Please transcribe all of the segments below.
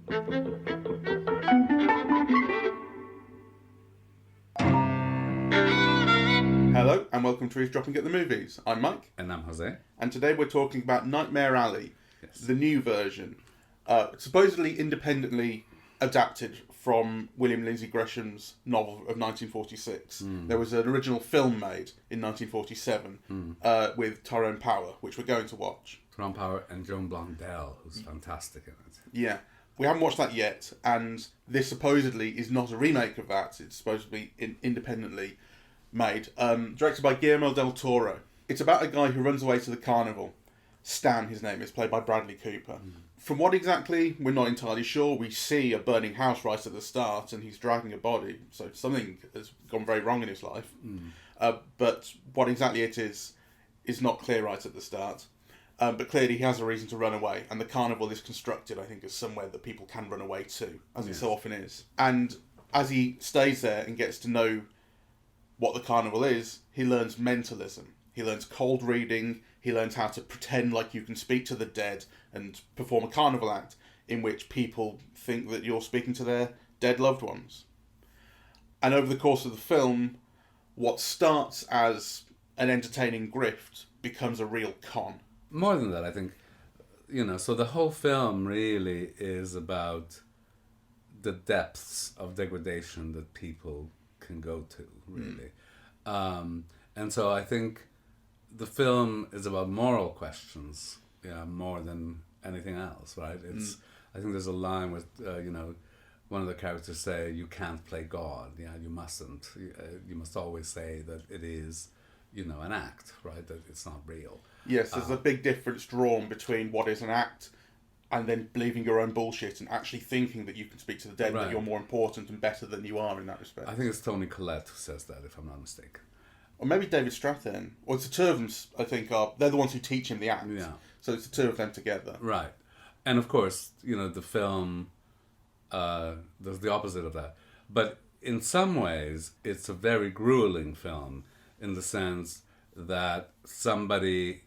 Hello and welcome to Eavesdropping at the Movies. I'm Mike. And I'm Jose. And today we're talking about Nightmare Alley, Yes. the new version. Supposedly independently adapted from William Lindsay Gresham's novel of 1946. There was an original film made in 1947 with Tyrone Power, which we're going to watch. Tyrone Power and Joan Blondell, who's fantastic in it. Yeah. We haven't watched that yet, and this supposedly is not a remake of that. It's supposed to be independently made. Directed by Guillermo del Toro. It's about a guy who runs away to the carnival. Stan, his name is, played by Bradley Cooper. From what exactly, we're not entirely sure. We see a burning house right at the start, and he's dragging a body, so something has gone very wrong in his life. But what exactly it is not clear right at the start. But clearly he has a reason to run away, and the carnival is constructed, I think, as somewhere that people can run away to, as it so often is. And as he stays there and gets to know what the carnival is, he learns mentalism. He learns cold reading. He learns how to pretend like you can speak to the dead and perform a carnival act in which people think that you're speaking to their dead loved ones. And over the course of the film, what starts as an entertaining grift becomes a real con. More than that, I think, so the whole film really is about the depths of degradation that people can go to, really. And so I think the film is about moral questions, more than anything else, right? I think there's a line with, one of the characters say, you can't play God, you mustn't. You must always say that it is, an act, right? That it's not real. Yes, there's a big difference drawn between what is an act and then believing your own bullshit and actually thinking that you can speak to the dead, that you're more important and better than you are in that respect. I think it's Toni Collette who says that, if I'm not mistaken. Or maybe David Strathairn. Or it's the two of them, I think, they're the ones who teach him the act. Yeah. So it's the two of them together. Right. And of course, the film does the opposite of that. But in some ways, it's a very grueling film in the sense that somebody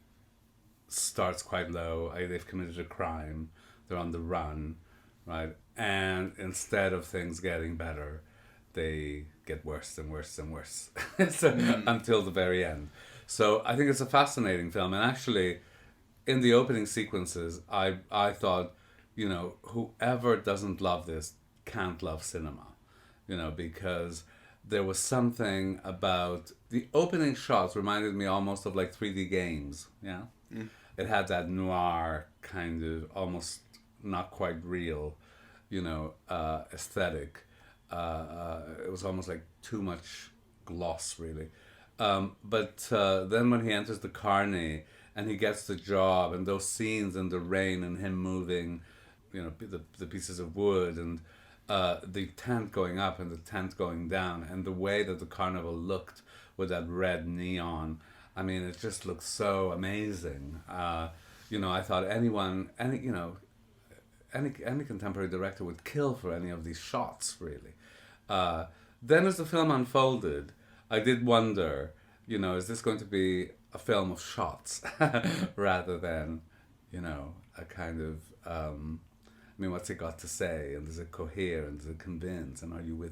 starts quite low, they've committed a crime, they're on the run, right? And instead of things getting better, they get worse and worse and worse until the very end. So I think it's a fascinating film. And actually, in the opening sequences, I thought, whoever doesn't love this can't love cinema, because there was something about the opening shots reminded me almost of like 3D games, yeah? It had that noir kind of almost not quite real, aesthetic. It was almost like too much gloss, really. But then when he enters the carny and he gets the job, and those scenes in the rain and him moving, the pieces of wood and the tent going up and the tent going down, and the way that the carnival looked with that red neon, I mean, it just looked so amazing. I thought any contemporary director would kill for any of these shots, really. Then as the film unfolded, I did wonder, is this going to be a film of shots rather than, a kind of, what's it got to say? And does it cohere and does it convince? And are you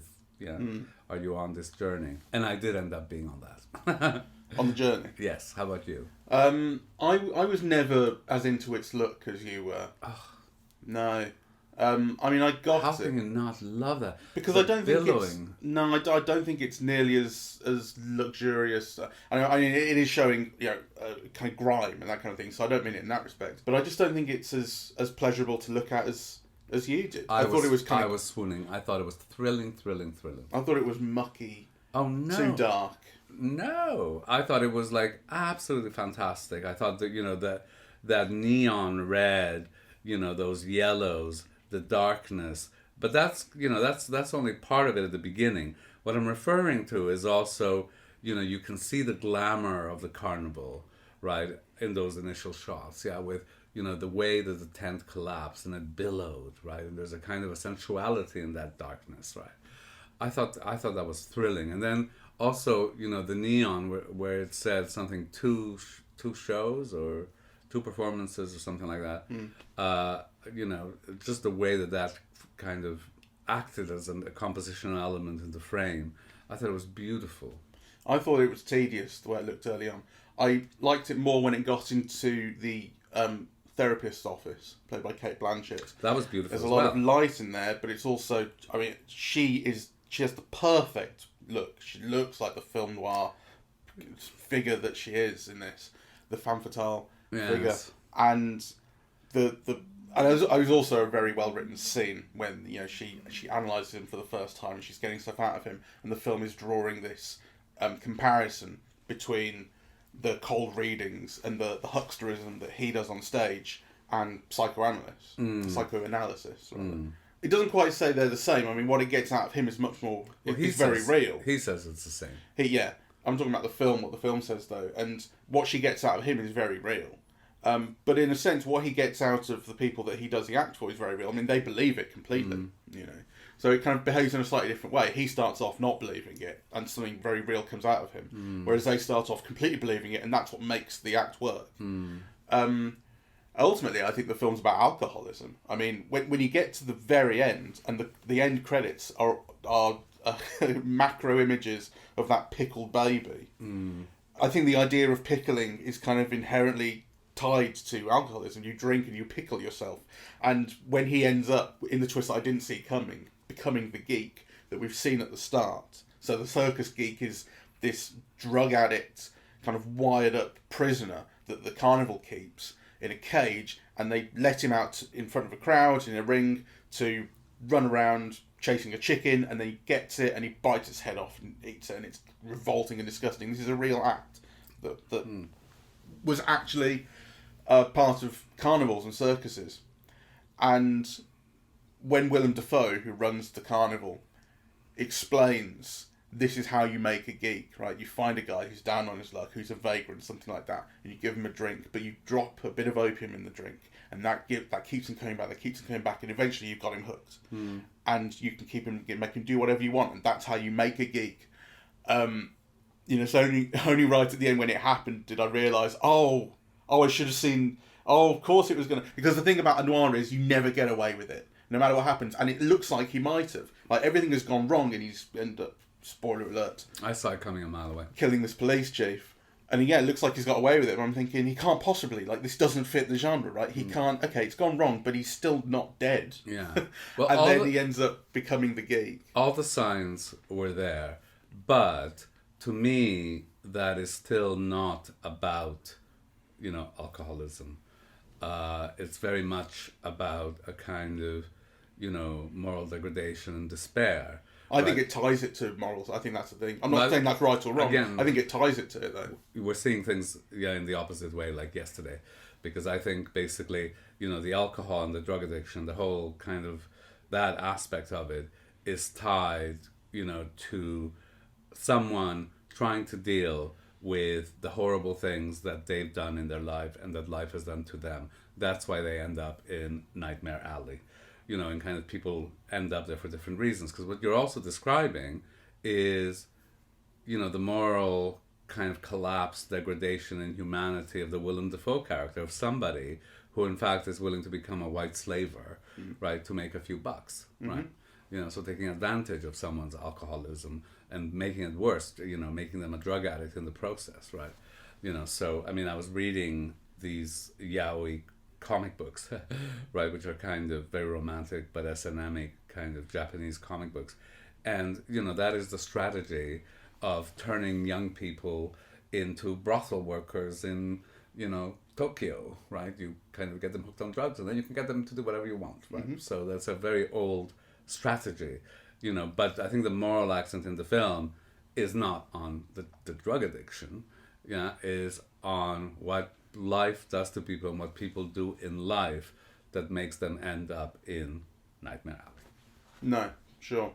are you on this journey? And I did end up being on that. On the journey? Yes. How about you? I was never as into its look as you were. No. I got How it. can you not love that? Because the I don't think billowing. I don't think it's nearly as luxurious. I mean, it is showing kind of grime and that kind of thing. So I don't mean it in that respect. But I just don't think it's as pleasurable to look at as you did. I thought it was I was swooning. I thought it was thrilling. I thought it was mucky. Oh no! Too dark. No, I thought it was like absolutely fantastic. I thought that that neon red, those yellows, the darkness. But that's only part of it at the beginning. What I'm referring to is also, you can see the glamour of the carnival, right, in those initial shots, with, the way that the tent collapsed and it billowed, right, and there's a kind of a sensuality in that darkness, right. I thought that was thrilling. And then also, the neon where it said something two shows or 2 performances or something like that. Just the way that kind of acted as a compositional element in the frame. I thought it was beautiful. I thought it was tedious the way it looked early on. I liked it more when it got into the therapist's office, played by Cate Blanchett. That was beautiful. There's a lot of light in there, but it's also, I mean, she has the perfect look. She looks like the film noir figure that she is in this, the femme fatale figure. And and it was also a very well written scene when she analyses him for the first time and she's getting stuff out of him, and the film is drawing this comparison between the cold readings and the hucksterism that he does on stage and psychoanalysis. Rather. It doesn't quite say they're the same. I mean, what it gets out of him is much more. It's very real. He says it's the same. I'm talking about the film. What the film says though, and what she gets out of him is very real. But in a sense, what he gets out of the people that he does the act for is very real. I mean, they believe it completely. So it kind of behaves in a slightly different way. He starts off not believing it, and something very real comes out of him. Whereas they start off completely believing it, and that's what makes the act work. Ultimately, I think the film's about alcoholism. I mean, when you get to the very end, and the end credits are macro images of that pickled baby, I think the idea of pickling is kind of inherently tied to alcoholism. You drink and you pickle yourself. And when he ends up, in the twist that I didn't see coming, becoming the geek that we've seen at the start. So the circus geek is this drug addict, kind of wired up prisoner that the carnival keeps in a cage, and they let him out in front of a crowd in a ring to run around chasing a chicken, and then he gets it and he bites its head off and eats it, and it's revolting and disgusting. This is a real act that was actually part of carnivals and circuses. And when Willem Dafoe, who runs the carnival, explains this is how you make a geek, right? You find a guy who's down on his luck, who's a vagrant, something like that, and you give him a drink, but you drop a bit of opium in the drink, and that keeps him coming back, and eventually you've got him hooked. And you can make him do whatever you want, and that's how you make a geek. It's only right at the end when it happened did I realise, I should have seen, of course it was going to... Because the thing about a noir is you never get away with it, no matter what happens. And it looks like he might have. Like, everything has gone wrong, and he's ended up, spoiler alert, I saw it coming a mile away, killing this police chief. And it looks like he's got away with it, but I'm thinking, he can't possibly. Like, this doesn't fit the genre, right? He can't... Okay, it's gone wrong, but he's still not dead. Yeah. Well, and then he ends up becoming the geek. All the signs were there, but to me, that is still not about, alcoholism. It's very much about a kind of, moral degradation and despair. I think it ties it to morals. I think that's the thing. I'm not saying that's right or wrong. Again, I think it ties it to it, though. We're seeing things, in the opposite way, like yesterday. Because I think, basically, the alcohol and the drug addiction, the whole kind of, that aspect of it is tied, to someone trying to deal with the horrible things that they've done in their life and that life has done to them. That's why they end up in Nightmare Alley. And kind of people end up there for different reasons. Because what you're also describing is, the moral kind of collapse, degradation, and humanity of the Willem Dafoe character, of somebody who in fact is willing to become a white slaver, right, to make a few bucks, right? So taking advantage of someone's alcoholism and making it worse, making them a drug addict in the process, right? So, I mean, I was reading these yaoi comic books, right, which are kind of very romantic but S&M-y kind of Japanese comic books. And, that is the strategy of turning young people into brothel workers in, Tokyo, right? You kind of get them hooked on drugs and then you can get them to do whatever you want, right? So that's a very old strategy, but I think the moral accent in the film is not on the drug addiction, is on what life does to people and what people do in life that makes them end up in Nightmare Alley. No, sure.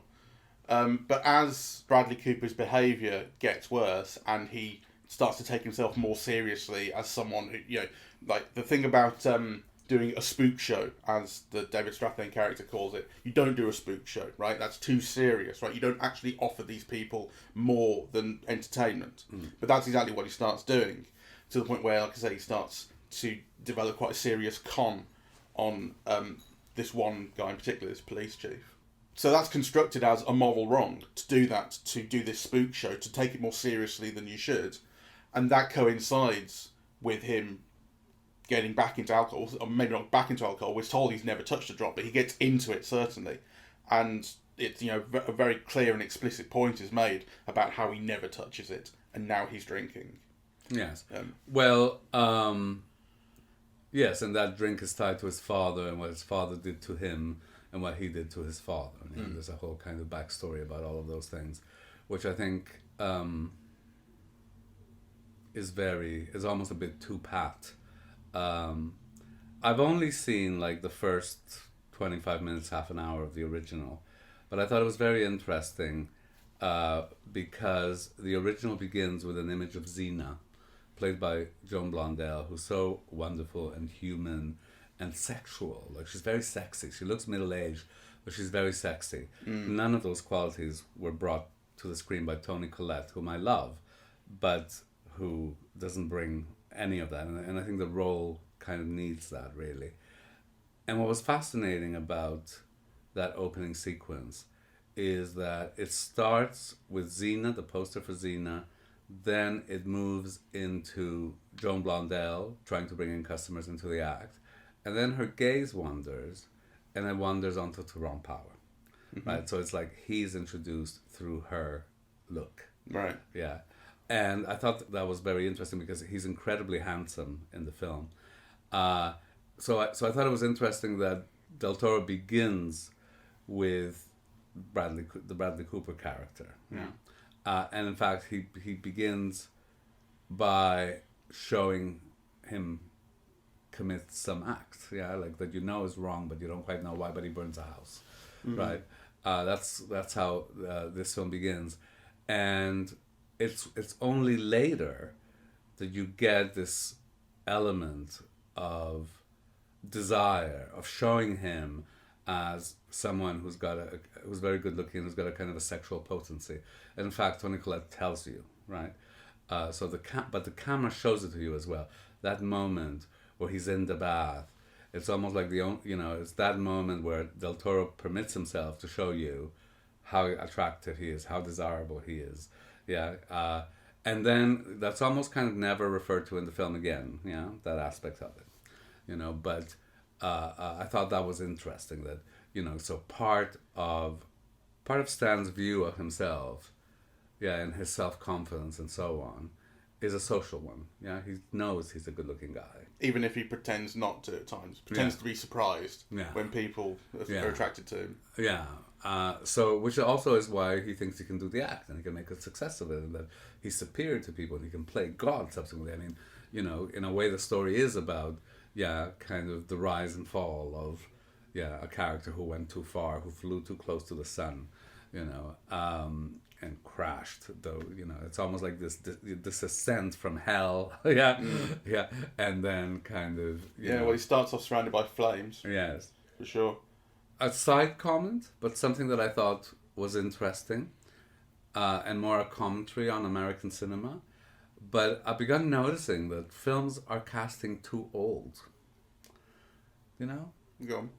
But as Bradley Cooper's behaviour gets worse and he starts to take himself more seriously as someone who, like the thing about doing a spook show, as the David Strathairn character calls it, you don't do a spook show, right? That's too serious, right? You don't actually offer these people more than entertainment. But that's exactly what he starts doing, to the point where, like I say, he starts to develop quite a serious con on this one guy in particular, this police chief. So that's constructed as a moral wrong to do that, to do this spook show, to take it more seriously than you should. And that coincides with him getting back into alcohol, or maybe not back into alcohol. We're told he's never touched a drop, but he gets into it, certainly. And it's, you know, a very clear and explicit point is made about how he never touches it, and now he's drinking. Yes. Yes, and that drink is tied to his father and what his father did to him and what he did to his father. You know, there's a whole kind of backstory about all of those things, which I think is almost a bit too pat. I've only seen like the first 25 minutes, half an hour of the original, but I thought it was very interesting because the original begins with an image of Xena, played by Joan Blondell, who's so wonderful and human and sexual. Like, she's very sexy. She looks middle-aged, but she's very sexy. None of those qualities were brought to the screen by Toni Collette, whom I love, but who doesn't bring any of that. And I think the role kind of needs that, really. And what was fascinating about that opening sequence is that it starts with Xena, the poster for Xena, then it moves into Joan Blondell trying to bring in customers into the act, and then her gaze wanders, and it wanders onto Tyrone Power, right? So it's like he's introduced through her look, right? Yeah, and I thought that was very interesting because he's incredibly handsome in the film. So I thought it was interesting that Del Toro begins with the Bradley Cooper character. Yeah. And in fact, he begins by showing him commit some act, like that is wrong, but you don't quite know why. But he burns a house, right? That's how this film begins, and it's only later that you get this element of desire, of showing him as someone who's very good looking, who's got a kind of a sexual potency. And in fact, Toni Collette tells you, right? But the camera shows it to you as well. That moment where he's in the bath, it's almost like it's that moment where Del Toro permits himself to show you how attractive he is, how desirable he is. Yeah. And then that's almost kind of never referred to in the film again. Yeah, that aspect of it. But I thought that was interesting that, so part of Stan's view of himself, and his self-confidence and so on, is a social one. Yeah, he knows he's a good-looking guy. Even if he pretends not to at times. Pretends to be surprised when people are attracted to him. Yeah. So, which also is why he thinks he can do the act and he can make a success of it, and that he's superior to people and he can play God subsequently. I mean, in a way the story is about, kind of the rise and fall of, a character who went too far, who flew too close to the sun, and crashed. Though, it's almost like this ascent from hell, and then kind of, well, he starts off surrounded by flames. Yes, for sure. A side comment, but something that I thought was interesting, and more a commentary on American cinema. But I've begun noticing that films are casting too old. Go on.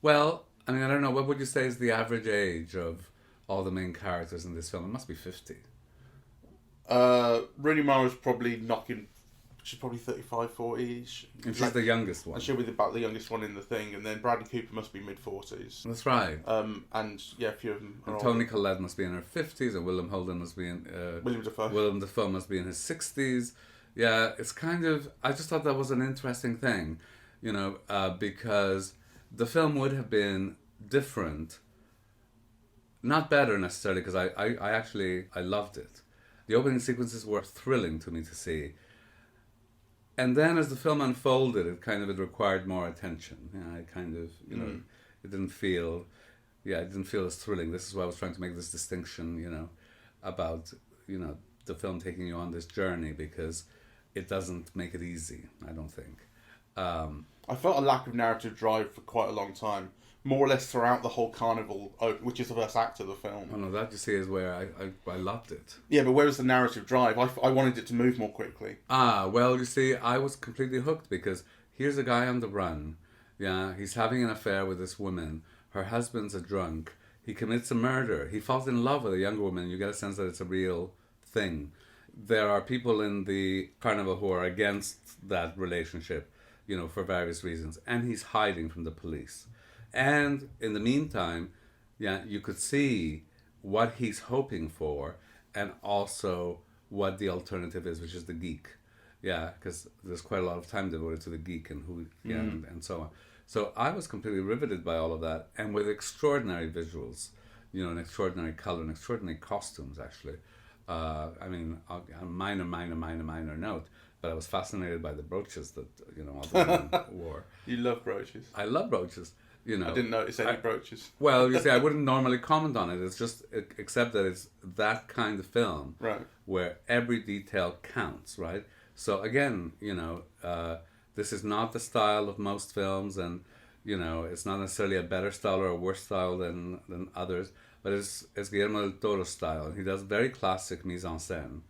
Well, I mean, I don't know. What would you say is the average age of all the main characters in this film? It must be 50. Rooney Mara's probably she's probably 35, 40. And she's the youngest one. And she'll be about the youngest one in the thing. And then Bradley Cooper must be mid-40s. That's right. And a few of them are and Toni Collette must be in her 50s, and Willem Holden must be in... William Dafoe. Willem Dafoe must be in his 60s. Yeah, it's kind of... I just thought that was an interesting thing, because the film would have been different. Not better, necessarily, because I loved it. The opening sequences were thrilling to me to see. And then as the film unfolded, it required more attention. It kind of, it didn't feel as thrilling. This is why I was trying to make this distinction, about, the film taking you on this journey, because it doesn't make it easy, I don't think. I felt a lack of narrative drive for quite a long time. More or less throughout the whole carnival, which is the first act of the film. Oh no, that you see is where I loved it. Yeah, but where was the narrative drive? I wanted it to move more quickly. Well, you see, I was completely hooked because here's a guy on the run, Yeah, he's having an affair with this woman. Her husband's a drunk. He commits a murder. He falls in love with a younger woman. You get a sense that it's a real thing. There are people in the carnival who are against that relationship, for various reasons. And he's hiding from the police. And in the meantime, you could see what he's hoping for and also what the alternative is, which is the geek. Yeah, because there's quite a lot of time devoted to the geek and who, and so on. So I was completely riveted by all of that, and with extraordinary visuals, and extraordinary color and extraordinary costumes, actually. I mean, a minor note, but I was fascinated by the brooches that, all the women wore. You love brooches. I love brooches. I didn't notice any brooches. Well, you see, I wouldn't normally comment on it. It's just, except that it's that kind of film, right, where every detail counts, right? So again, this is not the style of most films, and it's not necessarily a better style or a worse style than others, but it's Guillermo del Toro's style. He does very classic mise en scène,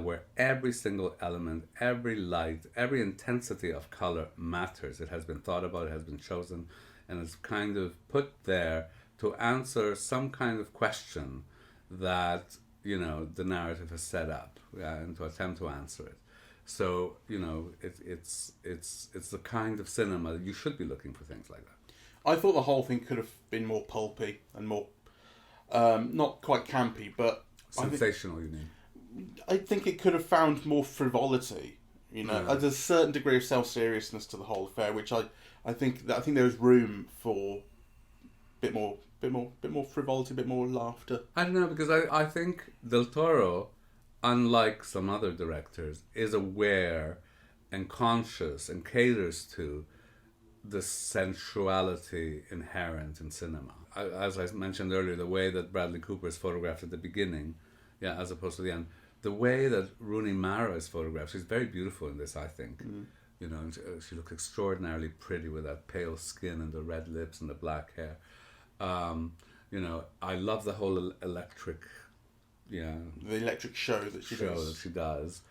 where every single element, every light, every intensity of color matters. It has been thought about, it has been chosen, and it's kind of put there to answer some kind of question that the narrative has set up, and to attempt to answer it. So it's the kind of cinema that you should be looking for things like that. I thought the whole thing could have been more pulpy and more not quite campy, but sensational. You mean? I think it could have found more frivolity. There's a certain degree of self-seriousness to the whole affair, which I think there's room for a bit more frivolity, a bit more laughter. I don't know, because I think Del Toro, unlike some other directors, is aware and conscious and caters to the sensuality inherent in cinema. As I mentioned earlier, the way that Bradley Cooper is photographed at the beginning, as opposed to the end. The way that Rooney Mara is photographed, she's very beautiful in this, I think. And she looks extraordinarily pretty with that pale skin and the red lips and the black hair. I love the whole electric... the electric show that she does.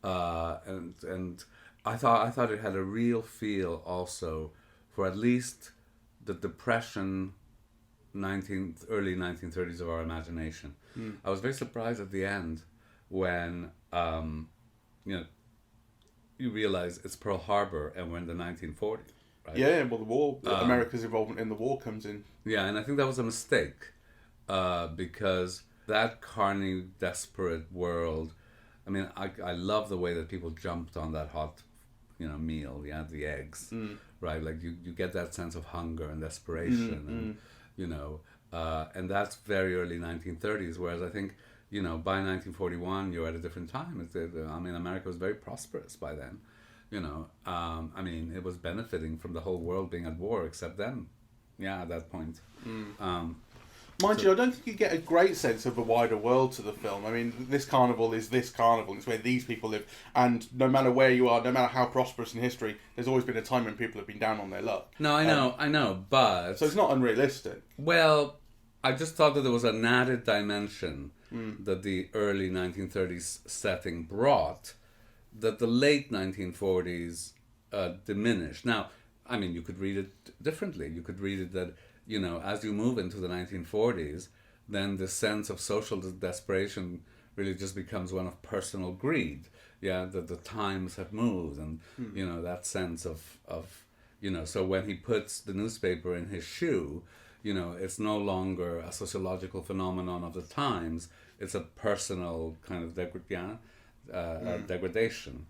And I thought it had a real feel also for at least the Depression early 1930s of our imagination. I was very surprised at the end when you realize it's Pearl Harbor and we're in the 1940s, right? Yeah, well, the war, America's involvement in the war comes in. Yeah, and I think that was a mistake, because that carny, desperate world. I mean, I love the way that people jumped on that hot, meal. The eggs, right? Like you get that sense of hunger and desperation, and that's very early 1930s. Whereas I think, by 1941, you're at a different time. America was very prosperous by then. It was benefiting from the whole world being at war, except them. At that point. Mind you, I don't think you get a great sense of the wider world to the film. I mean, this carnival is this carnival. It's where these people live. And no matter where you are, no matter how prosperous in history, there's always been a time when people have been down on their luck. No, I know, but... So it's not unrealistic. Well, I just thought that there was an added dimension that the early 1930s setting brought that the late 1940s diminished. Now, you could read it differently. You could read it that... as you move into the 1940s, then the sense of social desperation really just becomes one of personal greed. That the times have moved, and that sense of so when he puts the newspaper in his shoe, it's no longer a sociological phenomenon of the times. It's a personal kind of degradation.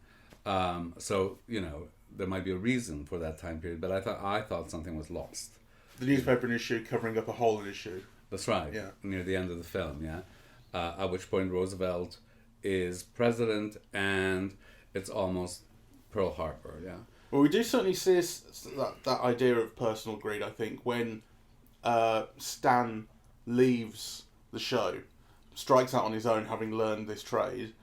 So there might be a reason for that time period, but I thought something was lost. The newspaper in his shoe covering up a hole in his shoe. That's right. Near the end of the film. At which point Roosevelt is president, and it's almost Pearl Harbor. Well, we do certainly see that idea of personal greed. I think when Stan leaves the show, strikes out on his own, having learned this trade,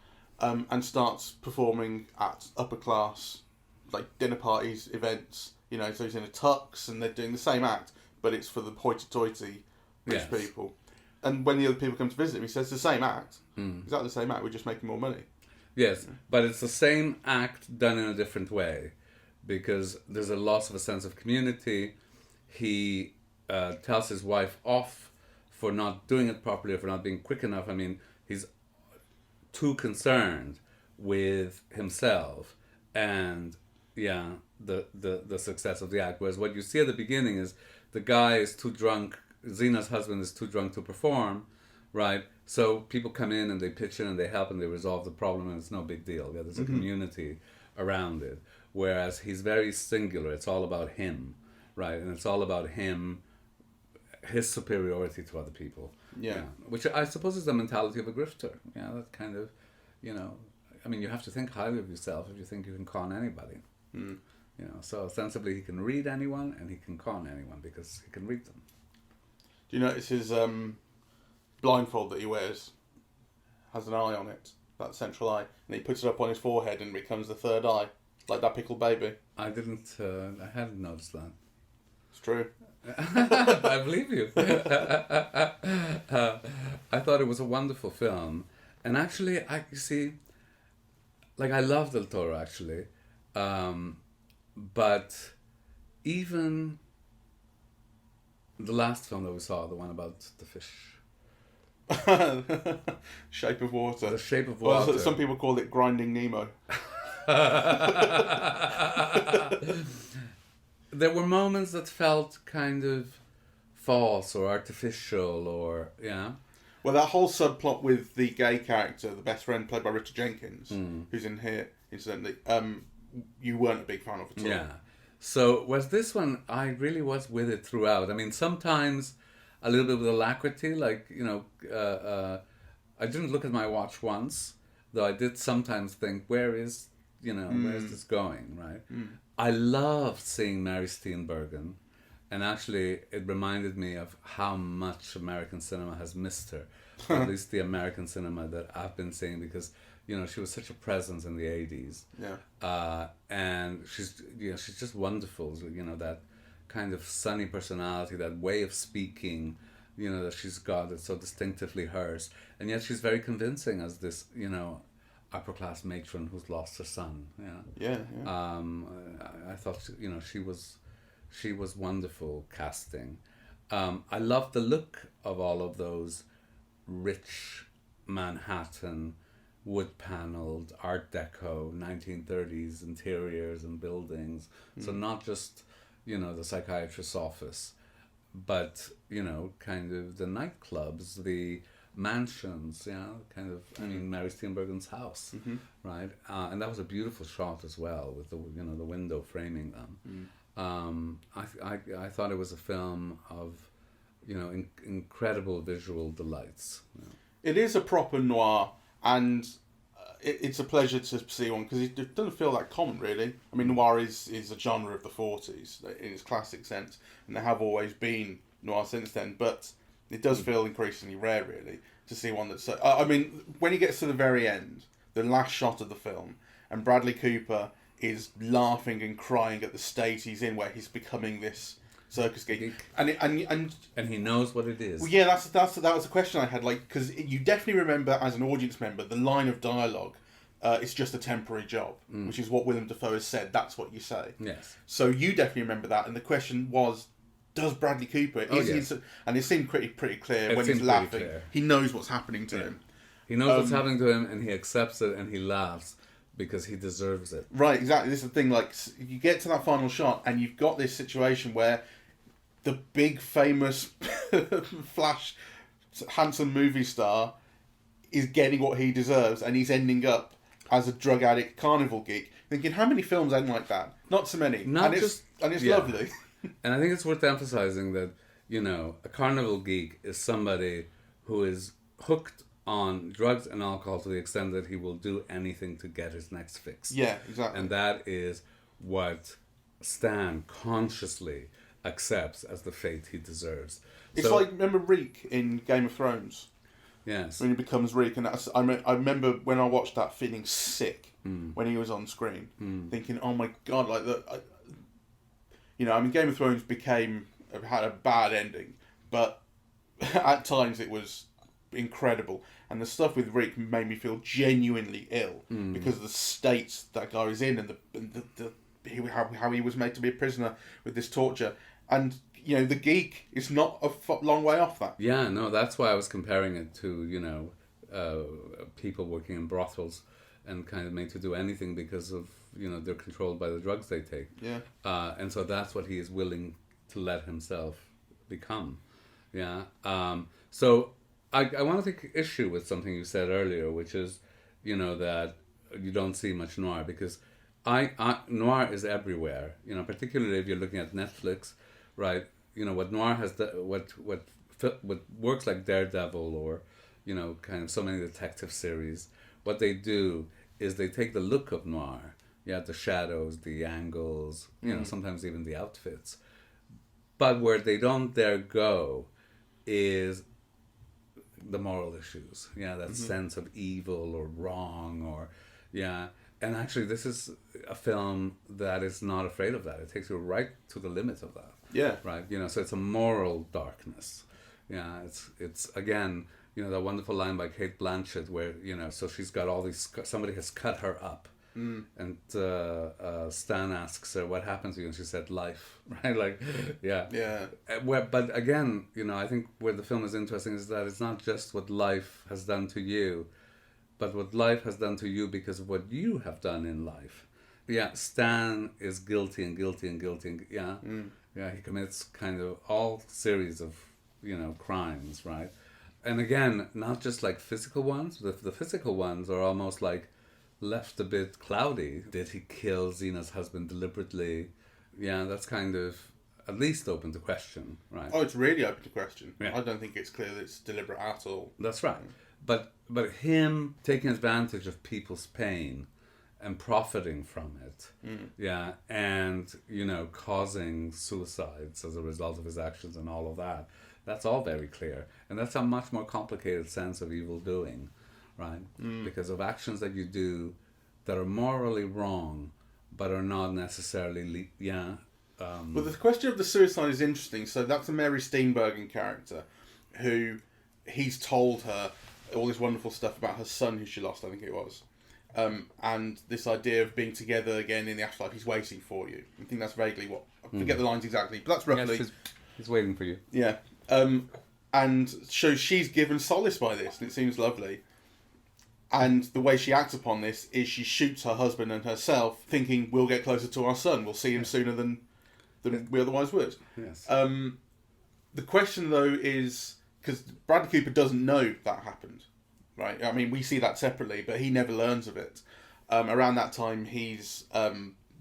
and starts performing at upper class, like dinner parties, events. So he's in a tux, and they're doing the same act, but it's for the hoity-toity rich people. And when the other people come to visit him, he says the same act. Exactly the same act, we're just making more money. Yes, but it's the same act done in a different way, because there's a loss of a sense of community. He tells his wife off for not doing it properly, or for not being quick enough. I mean, he's too concerned with himself and the success of the act. Whereas what you see at the beginning is the guy is too drunk, Zena's husband is too drunk to perform, right? So people come in and they pitch in and they help and they resolve the problem, and it's no big deal. Yeah, there's a community around it. Whereas he's very singular. It's all about him, right? And it's all about him, his superiority to other people. Yeah. Which I suppose is the mentality of a grifter. Yeah, that kind of, I mean, you have to think highly of yourself if you think you can con anybody. So ostensibly he can read anyone and he can con anyone because he can read them. Do you notice his blindfold that he wears has an eye on it, that central eye, and he puts it up on his forehead and it becomes the third eye, like that pickled baby? I hadn't noticed that. It's true. I believe you. I thought it was a wonderful film, and actually, I love Del Toro actually, but even the last film that we saw, the one about the fish, Shape of Water. The Shape of Water. Well, some people call it Grinding Nemo. There were moments that felt kind of false or artificial, or Well, that whole subplot with the gay character, the best friend played by Richard Jenkins, who's in here incidentally, you weren't a big fan of at all. Yeah. So was this one? I really was with it throughout. I mean, sometimes a little bit with alacrity, like I didn't look at my watch once, though I did sometimes think, where is this going, right? I loved seeing Mary Steenburgen, and actually it reminded me of how much American cinema has missed her, or at least the American cinema that I've been seeing, because she was such a presence in the 80s. Yeah. And she's just wonderful, that kind of sunny personality, that way of speaking, that she's got, that's so distinctively hers, and yet she's very convincing as this, upper class matron who's lost her son. Yeah. I thought she was wonderful casting. I loved the look of all of those rich Manhattan wood paneled Art Deco 1930s interiors and buildings. So not just the psychiatrist's office, but kind of the nightclubs, the mansions, kind of. I mean, Mary Steenburgen's house, right? And that was a beautiful shot as well, with the the window framing them. I thought it was a film of incredible visual delights. It is a proper noir, and it's a pleasure to see one, because it doesn't feel that common, really. I mean, noir is a genre of the 40s in its classic sense, and there have always been noir since then, but it does feel increasingly rare, really, to see one that's so... I mean, when he gets to the very end, the last shot of the film, and Bradley Cooper is laughing and crying at the state he's in, where he's becoming this circus geek, and he knows what it is. Well, yeah, that was a question I had, because you definitely remember as an audience member the line of dialogue, "It's just a temporary job," which is what Willem Dafoe has said. That's what you say. Yes. So you definitely remember that, and the question was, does Bradley Cooper? And it seemed pretty clear when he's laughing. He knows what's happening to him. He knows what's happening to him, and he accepts it, and he laughs because he deserves it. Right, exactly. This is the thing. You get to that final shot, and you've got this situation where the big famous flash handsome movie star is getting what he deserves, and he's ending up as a drug addict carnival geek. Thinking, how many films end like that? Not so many. It's lovely. And I think it's worth emphasizing that, a carnival geek is somebody who is hooked on drugs and alcohol to the extent that he will do anything to get his next fix. Yeah, exactly. And that is what Stan consciously accepts as the fate he deserves. It's like, remember Reek in Game of Thrones? Yes. When he becomes Reek, and I remember when I watched that feeling sick when he was on screen, thinking, oh my god, Game of Thrones had a bad ending, but at times it was incredible, and the stuff with Reek made me feel genuinely ill because of the state that guy was in, and how he was made to be a prisoner with this torture. And, the geek is not a long way off that. Yeah, no, that's why I was comparing it to, people working in brothels and kind of made to do anything because of, they're controlled by the drugs they take. Yeah. And so that's what he is willing to let himself become. Yeah. So I want to take issue with something you said earlier, which is, that you don't see much noir, because noir is everywhere, particularly if you're looking at Netflix, right? What noir has, what works like Daredevil or, kind of so many detective series, what they do is they take the look of noir, the shadows, the angles, sometimes even the outfits. But where they don't dare go is the moral issues. That sense of evil or wrong or, And actually, this is a film that is not afraid of that. It takes you right to the limit of that. Yeah. Right? So it's a moral darkness. Yeah, it's again, that wonderful line by Kate Blanchett where, so she's got all these, somebody has cut her up. And Stan asks her, what happened to you? And she said, life. Right? Like, yeah. Yeah. But again, I think where the film is interesting is that it's not just what life has done to you, but what life has done to you because of what you have done in life. Yeah, Stan is guilty and guilty and guilty. And, yeah, he commits kind of all series of, crimes, right? And again, not just like physical ones. The physical ones are almost like left a bit cloudy. Did he kill Zena's husband deliberately? Yeah, that's kind of at least open to question, right? Oh, it's really open to question. Yeah. I don't think it's clear that it's deliberate at all. That's right. But him taking advantage of people's pain and profiting from it, and causing suicides as a result of his actions and all of that, that's all very clear. And that's a much more complicated sense of evil doing, right? Because of actions that you do that are morally wrong, but are not necessarily, Well, the question of the suicide is interesting. So that's a Mary Steenburgen character who he's told her all this wonderful stuff about her son who she lost, I think it was. And this idea of being together again in the afterlife, he's waiting for you. I think that's vaguely what... I forget the lines exactly, but that's roughly... Yes, he's waiting for you. Yeah. And so she's given solace by this, and it seems lovely. And the way she acts upon this is she shoots her husband and herself, thinking, we'll get closer to our son, we'll see him sooner than we otherwise would. Yes. The question, though, is... Because Bradley Cooper doesn't know that happened, right? I mean, we see that separately, but he never learns of it. Around that time, he's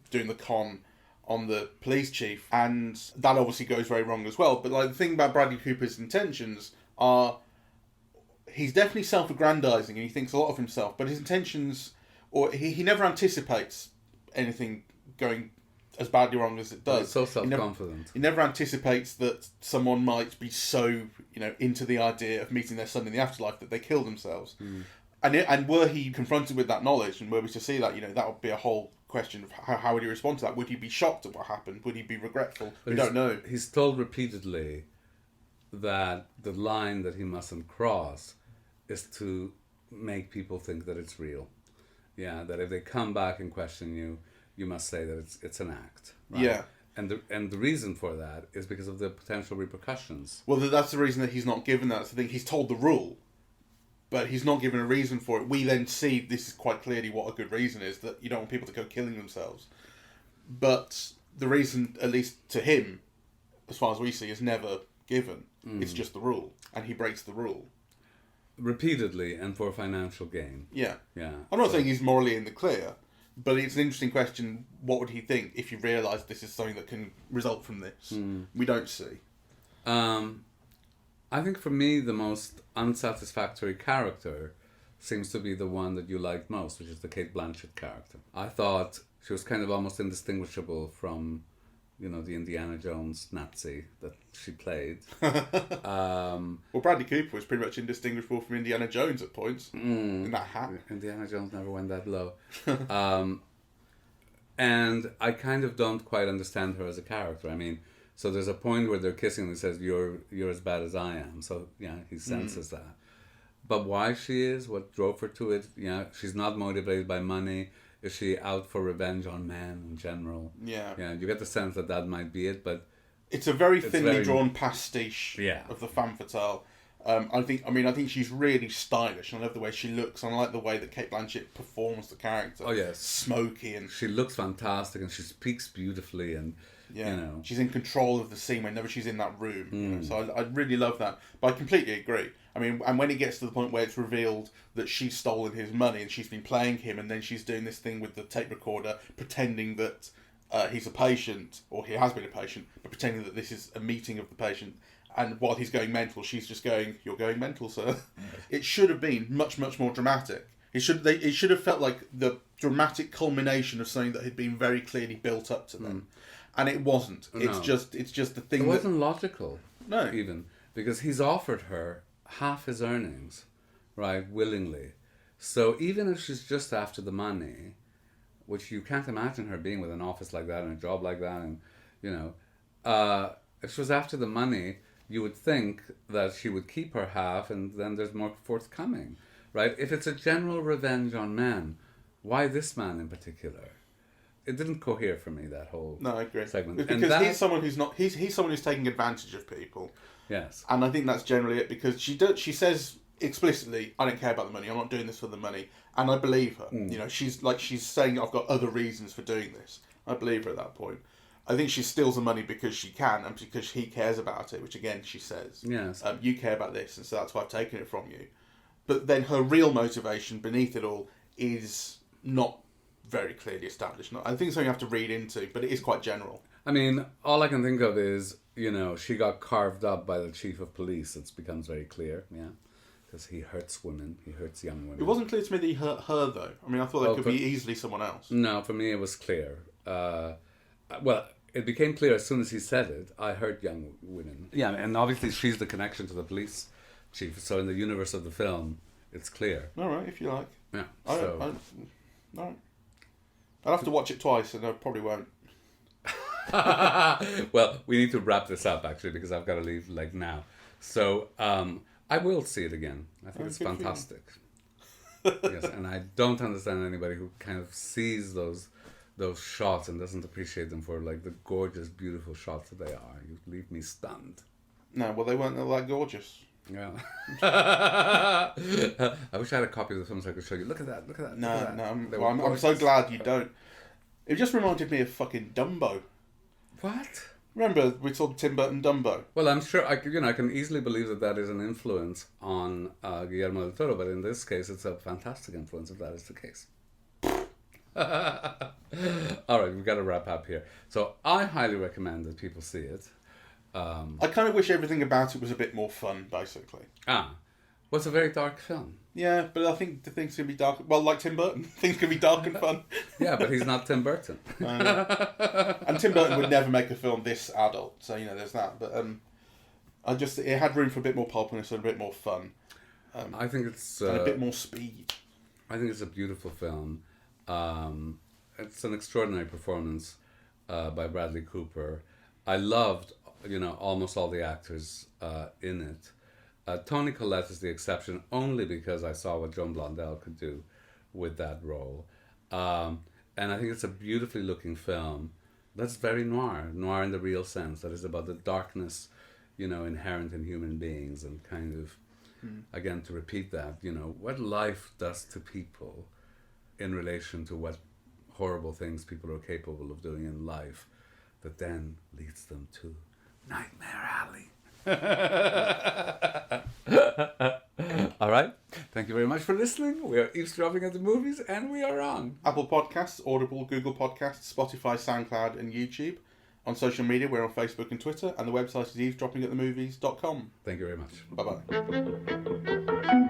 doing the con on the police chief, and that obviously goes very wrong as well. But like the thing about Bradley Cooper's intentions are, he's definitely self-aggrandizing and he thinks a lot of himself, but his intentions, or he never anticipates anything going as badly wrong as it does. He's so self-confident. He never anticipates that someone might be so, into the idea of meeting their son in the afterlife that they kill themselves. And were he confronted with that knowledge, and were we to see that, that would be a whole question of how would he respond to that? Would he be shocked at what happened? Would he be regretful? We don't know. He's told repeatedly that the line that he mustn't cross is to make people think that it's real. Yeah, that if they come back and question you, you must say that it's an act. Right? Yeah. And the reason for that is because of the potential repercussions. Well, that's the reason that he's not given that. That's the thing. He's told the rule, but he's not given a reason for it. We then see this is quite clearly what a good reason is, that you don't want people to go killing themselves. But the reason, at least to him, as far as we see, is never given. It's just the rule, and he breaks the rule. Repeatedly, and for financial gain. Yeah. Yeah. I'm not saying he's morally in the clear, but it's an interesting question. What would he think if you realise this is something that can result from this? We don't see. I think for me, the most unsatisfactory character seems to be the one that you liked most, which is the Kate Blanchett character. I thought she was kind of almost indistinguishable from, the Indiana Jones Nazi that she played. Well, Bradley Cooper was pretty much indistinguishable from Indiana Jones at points in that hat. Indiana Jones never went that low. And I kind of don't quite understand her as a character. I mean, so there's a point where they're kissing and he says, you're as bad as I am. So, yeah, he senses that. But why she is, what drove her to it, she's not motivated by money. Is she out for revenge on men in general? Yeah. Yeah, you get the sense that might be it, but it's a very thinly drawn pastiche yeah. of the femme fatale. I think she's really stylish. I love the way she looks. And I like the way that Cate Blanchett performs the character. Oh yes, smoky, and she looks fantastic, and she speaks beautifully, and yeah, you know, she's in control of the scene whenever she's in that room. You know? So I really love that. But I completely agree. I mean, and when it gets to the point where it's revealed that she's stolen his money and she's been playing him, and then she's doing this thing with the tape recorder, pretending that he's a patient, or he has been a patient, but pretending that this is a meeting of the patient. And while he's going mental, she's just going, "You're going mental, sir." It should have been much, much more dramatic. It should have felt like the dramatic culmination of something that had been very clearly built up to them, and it wasn't. No. It's just the thing. It wasn't logical. No, even because he's offered her half his earnings, right, willingly. So even if she's just after the money, which you can't imagine her being with an office like that and a job like that, and you know, if she was after the money, you would think that she would keep her half, and then there's more forthcoming, right? If it's a general revenge on men, why this man in particular? It didn't cohere for me, that whole I agree. segment. It's because he's someone who's not. He's someone who's taking advantage of people. Yes. And I think that's generally it, because she says explicitly, "I don't care about the money. I'm not doing this for the money," and I believe her. You know, she's saying, "I've got other reasons for doing this." I believe her at that point. I think she steals the money because she can, and because he cares about it, which again she says, yes, you care about this, and so that's why I've taken it from you. But then her real motivation beneath it all is not very clearly established. I think it's something you have to read into, but it is quite general. I mean, all I can think of is, you know, she got carved up by the chief of police. It becomes very clear, yeah, because he hurts women, he hurts young women. It wasn't clear to me that he hurt her, though. I mean, I thought that could be easily someone else. No, for me it was clear. Well, it became clear as soon as he said it. I hurt young women. Yeah, and obviously she's the connection to the police chief. So in the universe of the film, it's clear. All right, if you like. Yeah. All right. I'll have to watch it twice, and I probably won't. Well, we need to wrap this up, actually, because I've got to leave like now. So I will see it again. I think it's fantastic. Yes, and I don't understand anybody who kind of sees those shots and doesn't appreciate them for like the gorgeous, beautiful shots that they are. You leave me stunned. No, well, they weren't that gorgeous. Yeah. I wish I had a copy of the film so I could show you. Look at that. No, I'm so glad you don't. It just reminded me of fucking Dumbo. What? Remember we saw Tim Burton Dumbo? Well, I'm sure I can easily believe that is an influence on Guillermo del Toro, but in this case, it's a fantastic influence if that is the case. All right, we've got to wrap up here. So I highly recommend that people see it. I kind of wish everything about it was a bit more fun, basically. Well, it's a very dark film. Yeah, but I think the things can be dark. Well, like Tim Burton, things can be dark and fun. Yeah, but he's not Tim Burton. And Tim Burton would never make a film this adult, so you know there's that. But it had room for a bit more pulpiness and a bit more fun. I think it's and a bit more speed. I think it's a beautiful film. It's an extraordinary performance by Bradley Cooper. I loved, almost all the actors in it. Toni Collette is the exception only because I saw what Joan Blondell could do with that role. And I think it's a beautifully looking film that's very noir in the real sense. That is about the darkness, inherent in human beings, and kind of, again, to repeat that, what life does to people in relation to what horrible things people are capable of doing in life that then leads them to Nightmare Alley. All right. Thank you very much for listening. We are eavesdropping at the movies, and we are on Apple Podcasts, Audible, Google Podcasts, Spotify, SoundCloud, and YouTube. On social media, we're on Facebook and Twitter, and the website is eavesdroppingatthemovies.com. Thank you very much. Bye-bye.